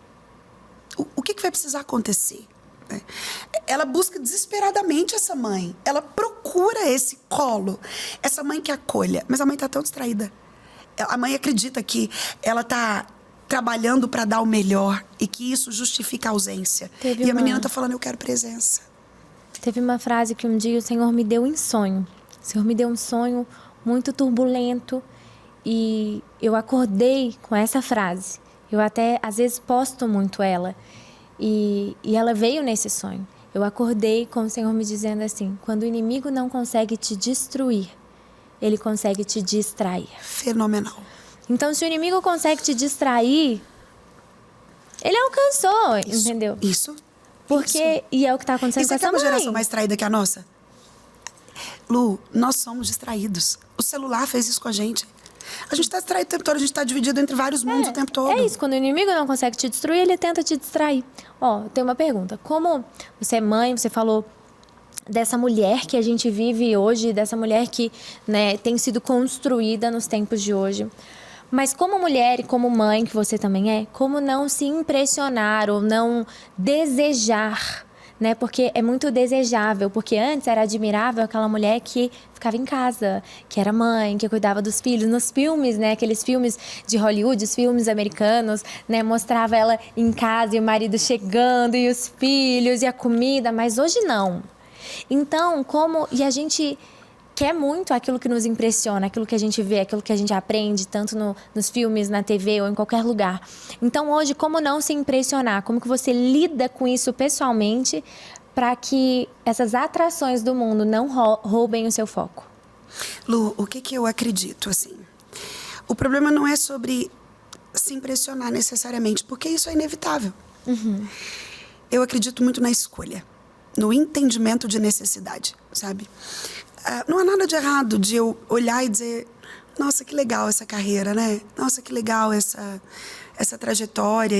O que vai precisar acontecer? Ela busca desesperadamente essa mãe. Ela procura esse colo, essa mãe que acolha. Mas a mãe está tão distraída. A mãe acredita que ela está trabalhando para dar o melhor e que isso justifica a ausência. A menina está falando, eu quero presença. Teve uma frase que um dia o Senhor me deu em sonho. O Senhor me deu um sonho muito turbulento e eu acordei com essa frase. Eu até, às vezes, posto muito ela. E ela veio nesse sonho. Eu acordei com o Senhor me dizendo assim, quando o inimigo não consegue te destruir, ele consegue te distrair. Fenomenal. Então, se o inimigo consegue te distrair, ele alcançou, Isso, entendeu? Isso. Porque, e é o que está acontecendo com essa mãe. Você quer uma geração mais traída que a nossa? Lu, nós somos distraídos. O celular fez isso com a gente. A gente está distraído o tempo todo, a gente está dividido entre vários mundos o tempo todo. É isso, quando o inimigo não consegue te destruir, ele tenta te distrair. Ó, tem uma pergunta. Como você é mãe, você falou dessa mulher que a gente vive hoje, dessa mulher que, né, tem sido construída nos tempos de hoje. Mas como mulher e como mãe, que você também é, como não se impressionar ou não desejar, né? Porque é muito desejável, porque antes era admirável aquela mulher que ficava em casa, que era mãe, que cuidava dos filhos. Nos filmes, né? Aqueles filmes de Hollywood, os filmes americanos, né? Mostrava ela em casa e o marido chegando e os filhos e a comida, mas hoje não. Então, e a gente quer muito aquilo que nos impressiona, aquilo que a gente vê, aquilo que a gente aprende, tanto nos filmes, na TV ou em qualquer lugar. Então, hoje, como não se impressionar? Como que você lida com isso pessoalmente para que essas atrações do mundo não roubem o seu foco? Lu, o que eu acredito, assim? O problema não é sobre se impressionar necessariamente, porque isso é inevitável. Uhum. Eu acredito muito na escolha, no entendimento de necessidade, sabe? Não há nada de errado de eu olhar e dizer, nossa, que legal essa carreira, né? Nossa, que legal essa trajetória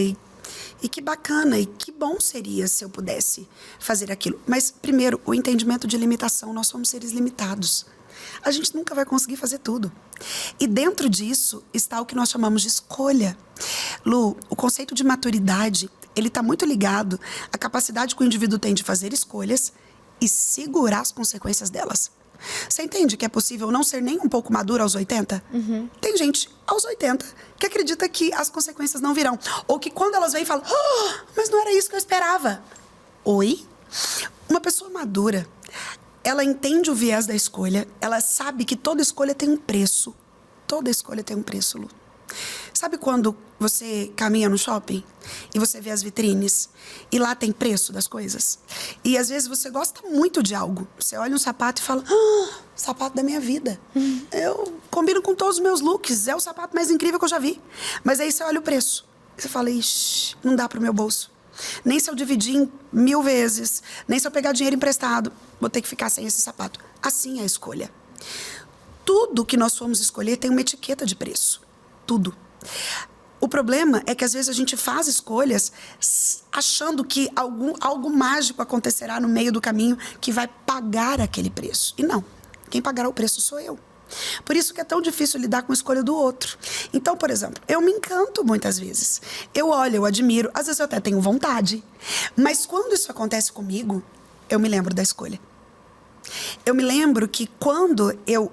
e que bacana e que bom seria se eu pudesse fazer aquilo. Mas, primeiro, o entendimento de limitação. Nós somos seres limitados. A gente nunca vai conseguir fazer tudo. E dentro disso está o que nós chamamos de escolha. Lu, o conceito de maturidade, ele está muito ligado à capacidade que o indivíduo tem de fazer escolhas e segurar as consequências delas. Você entende que é possível não ser nem um pouco maduro aos 80? Uhum. Tem gente aos 80 que acredita que as consequências não virão. Ou que quando elas vêm, falam, mas não era isso que eu esperava. Oi? Uma pessoa madura, ela entende o viés da escolha, ela sabe que toda escolha tem um preço. Toda escolha tem um preço, Lu. Sabe quando você caminha no shopping e você vê as vitrines e lá tem preço das coisas? E às vezes você gosta muito de algo. Você olha um sapato e fala, sapato da minha vida. Eu combino com todos os meus looks, é o sapato mais incrível que eu já vi. Mas aí você olha o preço e você fala, ixi, não dá pro meu bolso. Nem se eu dividir em 1000 vezes, nem se eu pegar dinheiro emprestado, vou ter que ficar sem esse sapato. Assim é a escolha. Tudo que nós formos escolher tem uma etiqueta de preço. Tudo. O problema é que às vezes a gente faz escolhas achando que algo mágico acontecerá no meio do caminho que vai pagar aquele preço. E não. Quem pagará o preço sou eu. Por isso que é tão difícil lidar com a escolha do outro. Então, por exemplo, eu me encanto muitas vezes. Eu olho, eu admiro, às vezes eu até tenho vontade. Mas quando isso acontece comigo, eu me lembro da escolha. Eu me lembro que quando eu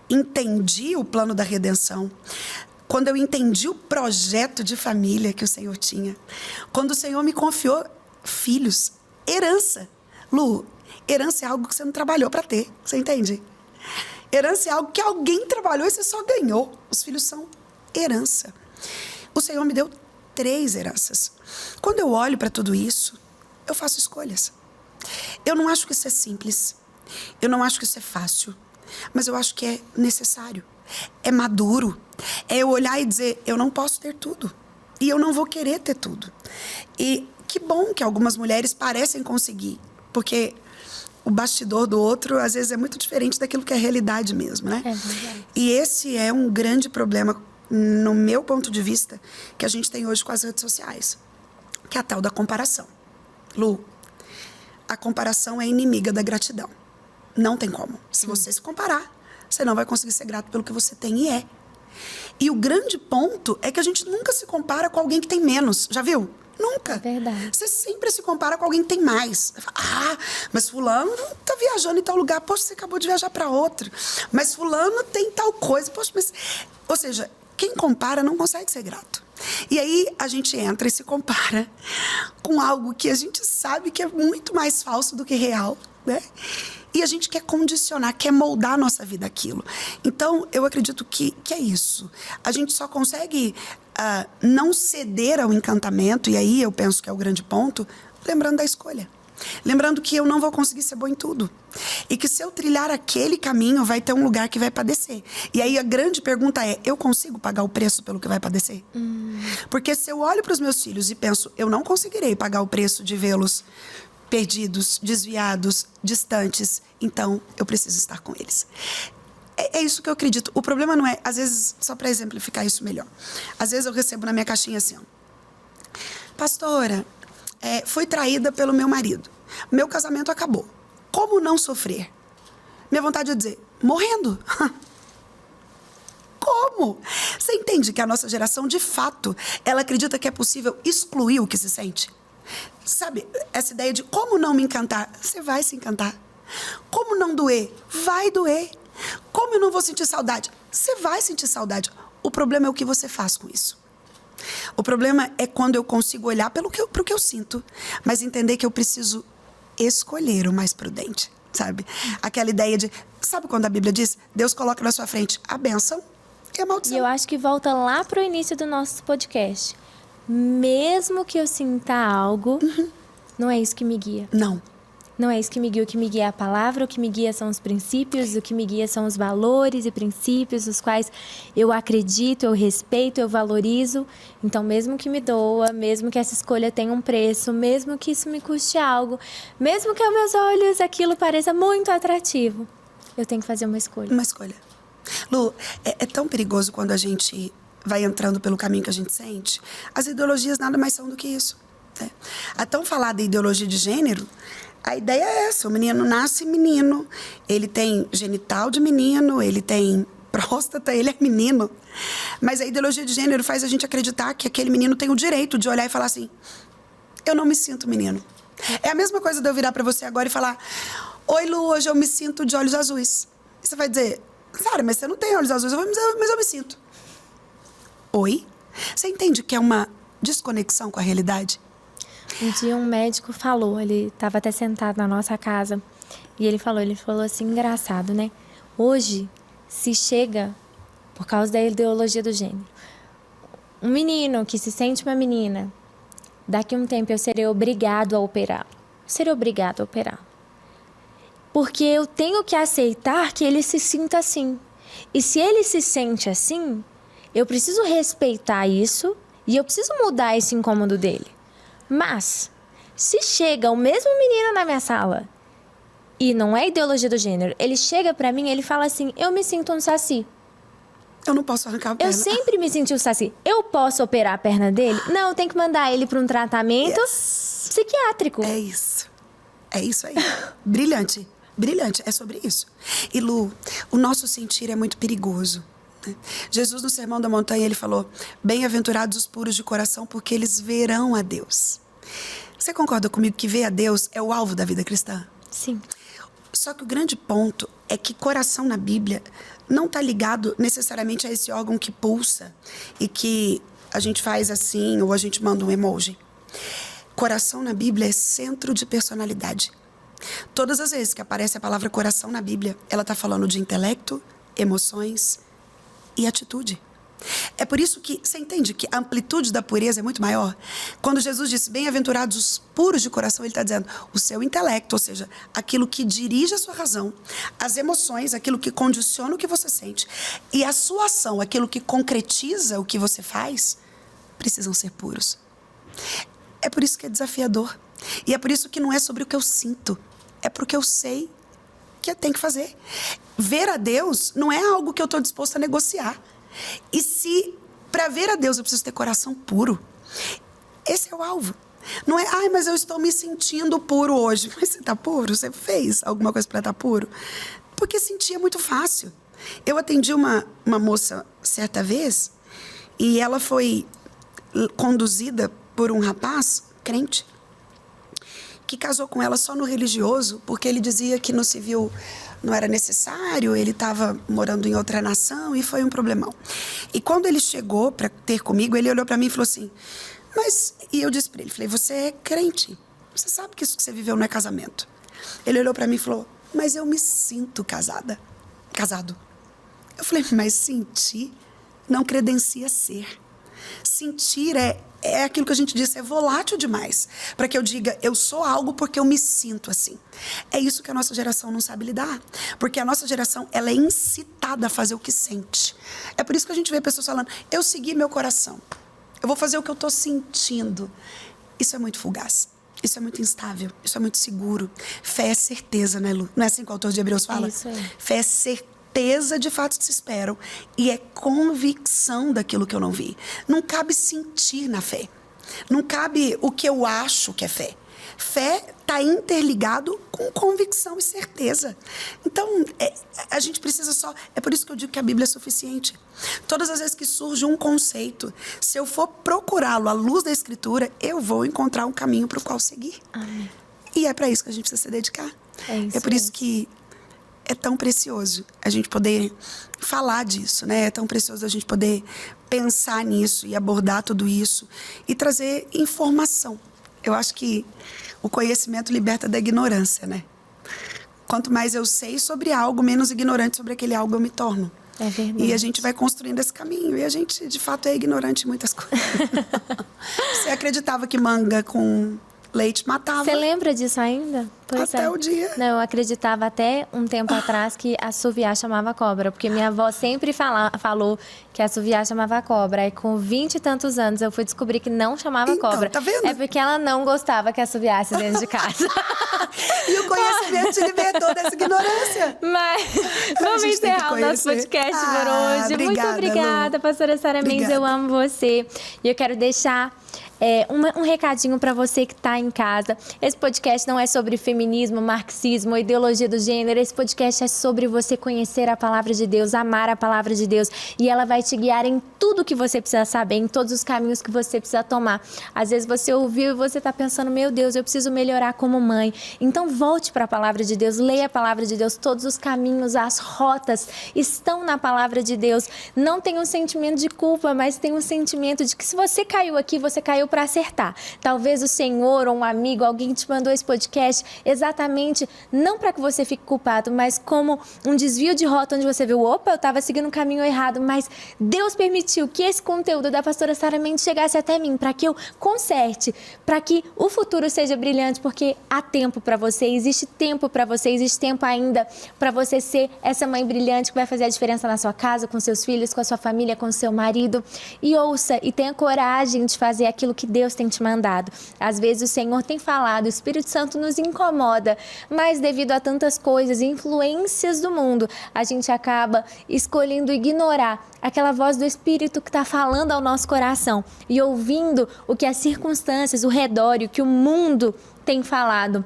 entendi o plano da redenção, quando eu entendi o projeto de família que o Senhor tinha, quando o Senhor me confiou filhos, herança. Lu, herança é algo que você não trabalhou para ter, você entende? Herança é algo que alguém trabalhou e você só ganhou. Os filhos são herança. O Senhor me deu 3 heranças. Quando eu olho para tudo isso, eu faço escolhas. Eu não acho que isso é simples. Eu não acho que isso é fácil. Mas eu acho que é necessário. É maduro. É eu olhar e dizer, eu não posso ter tudo. E eu não vou querer ter tudo. E que bom que algumas mulheres parecem conseguir. Porque o bastidor do outro, às vezes, é muito diferente daquilo que é a realidade mesmo, né? É verdade. E esse é um grande problema, no meu ponto de vista, que a gente tem hoje com as redes sociais. Que é a tal da comparação. Lu, a comparação é inimiga da gratidão. Não tem como. Se você se comparar, você não vai conseguir ser grato pelo que você tem e é. E o grande ponto é que a gente nunca se compara com alguém que tem menos. Já viu? Nunca. É verdade. Você sempre se compara com alguém que tem mais. Ah, mas fulano tá viajando em tal lugar. Poxa, você acabou de viajar para outro. Mas fulano tem tal coisa. Poxa, mas... Ou seja, quem compara não consegue ser grato. E aí a gente entra e se compara com algo que a gente sabe que é muito mais falso do que real, né? E a gente quer condicionar, quer moldar a nossa vida àquilo. Então, eu acredito que é isso. A gente só consegue não ceder ao encantamento, e aí eu penso que é o grande ponto, lembrando da escolha. Lembrando que eu não vou conseguir ser boa em tudo. E que se eu trilhar aquele caminho, vai ter um lugar que vai padecer. E aí a grande pergunta é, eu consigo pagar o preço pelo que vai padecer? Porque se eu olho para os meus filhos e penso, eu não conseguirei pagar o preço de vê-los perdidos, desviados, distantes, então eu preciso estar com eles. É isso que eu acredito. O problema não é, às vezes, só para exemplificar isso melhor. Às vezes eu recebo na minha caixinha assim, ó, pastora, fui traída pelo meu marido. Meu casamento acabou. Como não sofrer? Minha vontade é dizer, morrendo. Como? Você entende que a nossa geração, de fato, ela acredita que é possível excluir o que se sente? Sabe, essa ideia de como não me encantar? Você vai se encantar. Como não doer? Vai doer. Como eu não vou sentir saudade? Você vai sentir saudade. O problema é o que você faz com isso. O problema é quando eu consigo olhar pro que eu sinto, mas entender que eu preciso escolher o mais prudente, sabe? Aquela ideia de... Sabe quando a Bíblia diz? Deus coloca na sua frente a bênção e a maldição. E eu acho que volta lá pro início do nosso podcast. Mesmo que eu sinta algo, não é isso que me guia. Não. Não é isso que me guia. O que me guia é a palavra, o que me guia são os princípios, o que me guia são os valores e princípios, os quais eu acredito, eu respeito, eu valorizo. Então, mesmo que me doa, mesmo que essa escolha tenha um preço, mesmo que isso me custe algo, mesmo que aos meus olhos aquilo pareça muito atrativo, eu tenho que fazer uma escolha. Uma escolha. Lu, é tão perigoso quando a gente vai entrando pelo caminho que a gente sente. As ideologias nada mais são do que isso, né? A tão falada ideologia de gênero, a ideia é essa, o menino nasce menino, ele tem genital de menino, ele tem próstata, ele é menino. Mas a ideologia de gênero faz a gente acreditar que aquele menino tem o direito de olhar e falar assim, eu não me sinto menino. É a mesma coisa de eu virar pra você agora e falar, oi Lu, hoje eu me sinto de olhos azuis. E você vai dizer, Sara, mas você não tem olhos azuis. Eu vou dizer, mas eu me sinto. Oi? Você entende que é uma desconexão com a realidade? Um dia um médico falou, ele estava até sentado na nossa casa, e ele falou assim, engraçado, né? Hoje se chega, por causa da ideologia do gênero, um menino que se sente uma menina, daqui a um tempo eu serei obrigado a operá-lo. Serei obrigado a operá-lo. Porque eu tenho que aceitar que ele se sinta assim. E se ele se sente assim, eu preciso respeitar isso e eu preciso mudar esse incômodo dele. Mas, se chega o mesmo menino na minha sala, e não é ideologia do gênero, ele chega pra mim e ele fala assim, eu me sinto um saci. Eu não posso arrancar a perna. Eu sempre me senti um saci. Eu posso operar a perna dele? Não, eu tenho que mandar ele pra um tratamento psiquiátrico. É isso. É isso aí. Brilhante. brilhante. É sobre isso. E Lu, o nosso sentir é muito perigoso. Jesus, no Sermão da Montanha, ele falou: bem-aventurados os puros de coração, porque eles verão a Deus. Você concorda comigo que ver a Deus é o alvo da vida cristã? Sim. Só que o grande ponto é que coração na Bíblia não está ligado necessariamente a esse órgão que pulsa e que a gente faz assim ou a gente manda um emoji. Coração na Bíblia é centro de personalidade. Todas as vezes que aparece a palavra coração na Bíblia, ela está falando de intelecto, emoções e atitude. É por isso que, você entende que a amplitude da pureza é muito maior? Quando Jesus disse, bem-aventurados os puros de coração, ele está dizendo o seu intelecto, ou seja, aquilo que dirige a sua razão, as emoções, aquilo que condiciona o que você sente, e a sua ação, aquilo que concretiza o que você faz, precisam ser puros. É por isso que é desafiador. E é por isso que não é sobre o que eu sinto, é porque eu sei que eu tenho que fazer. Ver a Deus não é algo que eu estou disposto a negociar. E se para ver a Deus eu preciso ter coração puro, esse é o alvo. Não é, mas eu estou me sentindo puro hoje. Mas você está puro? Você fez alguma coisa para estar puro? Porque sentir é muito fácil. Eu atendi uma moça certa vez e ela foi conduzida por um rapaz crente que casou com ela só no religioso, porque ele dizia que no civil não era necessário, ele estava morando em outra nação e foi um problemão. E quando ele chegou para ter comigo, ele olhou para mim e falou assim, e eu disse para ele, falei, você é crente, você sabe que isso que você viveu não é casamento. Ele olhou para mim e falou, mas eu me sinto casado. Eu falei, mas sentir não credencia ser. Sentir é aquilo que a gente disse, é volátil demais. Para que eu diga, eu sou algo porque eu me sinto assim. É isso que a nossa geração não sabe lidar. Porque a nossa geração, ela é incitada a fazer o que sente. É por isso que a gente vê pessoas falando, eu segui meu coração. Eu vou fazer o que eu estou sentindo. Isso é muito fugaz. Isso é muito instável. Isso é muito seguro. Fé é certeza, né, Lu? Não é assim que o autor de Hebreus fala? Isso aí. Fé é certeza de fatos que se esperam e é convicção daquilo que eu não vi. Não cabe sentir na fé. Não cabe o que eu acho que é fé. Fé está interligado com convicção e certeza. Então, a gente precisa só... É por isso que eu digo que a Bíblia é suficiente. Todas as vezes que surge um conceito, se eu for procurá-lo à luz da Escritura, eu vou encontrar um caminho para o qual seguir. Amém. E é para isso que a gente precisa se dedicar. É por isso que é tão precioso a gente poder falar disso, né? É tão precioso a gente poder pensar nisso e abordar tudo isso e trazer informação. Eu acho que o conhecimento liberta da ignorância, né? Quanto mais eu sei sobre algo, menos ignorante sobre aquele algo eu me torno. É verdade. E a gente vai construindo esse caminho. E a gente, de fato, é ignorante em muitas coisas. Você acreditava que manga com leite matava. Você lembra disso ainda? Pois até o dia. Não, eu acreditava até um tempo atrás que assoviar chamava cobra, porque minha avó sempre falou que assoviar chamava cobra. Aí com 20 e tantos anos eu fui descobrir que não chamava cobra. Tá vendo? É porque ela não gostava que assoviasse dentro de casa. E o conhecimento te libertou dessa ignorância. Mas vamos encerrar o nosso podcast por hoje. Obrigada, muito obrigada, Lu. pastora Sara Mendes, eu amo você. E eu quero deixar um recadinho para você que está em casa. Esse podcast não é sobre feminismo, marxismo, ideologia do gênero. Esse podcast é sobre você conhecer a palavra de Deus, amar a palavra de Deus. E ela vai te guiar em tudo que você precisa saber, em todos os caminhos que você precisa tomar. Às vezes você ouviu e você está pensando, meu Deus, eu preciso melhorar como mãe. Então volte para a palavra de Deus, leia a palavra de Deus. Todos os caminhos, as rotas estão na palavra de Deus. Não tem um sentimento de culpa, mas tem um sentimento de que se você caiu aqui, você caiu para acertar. Talvez o Senhor ou um amigo, alguém te mandou esse podcast exatamente, não para que você fique culpado, mas como um desvio de rota onde você viu, opa, eu estava seguindo um caminho errado, mas Deus permitiu que esse conteúdo da pastora Sara Mendes chegasse até mim, para que eu conserte, para que o futuro seja brilhante, porque há tempo para você, existe tempo para você, existe tempo ainda para você ser essa mãe brilhante que vai fazer a diferença na sua casa, com seus filhos, com a sua família, com o seu marido. E ouça e tenha coragem de fazer aquilo que Deus tem te mandado. Às vezes o Senhor tem falado, o Espírito Santo nos incomoda, mas devido a tantas coisas, influências do mundo, a gente acaba escolhendo ignorar aquela voz do Espírito que está falando ao nosso coração e ouvindo o que as circunstâncias, o redor, o que o mundo tem falado.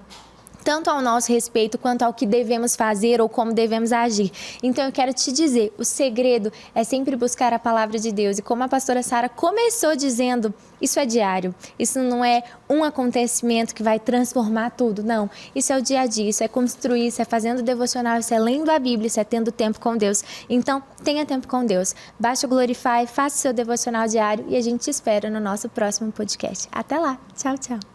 tanto ao nosso respeito quanto ao que devemos fazer ou como devemos agir. Então eu quero te dizer, o segredo é sempre buscar a palavra de Deus. E como a pastora Sara começou dizendo, isso é diário. Isso não é um acontecimento que vai transformar tudo, não. Isso é o dia a dia, isso é construir, isso é fazendo devocional, isso é lendo a Bíblia, isso é tendo tempo com Deus. Então, tenha tempo com Deus. Baixe o Glorify, faça o seu devocional diário e a gente te espera no nosso próximo podcast. Até lá. Tchau, tchau.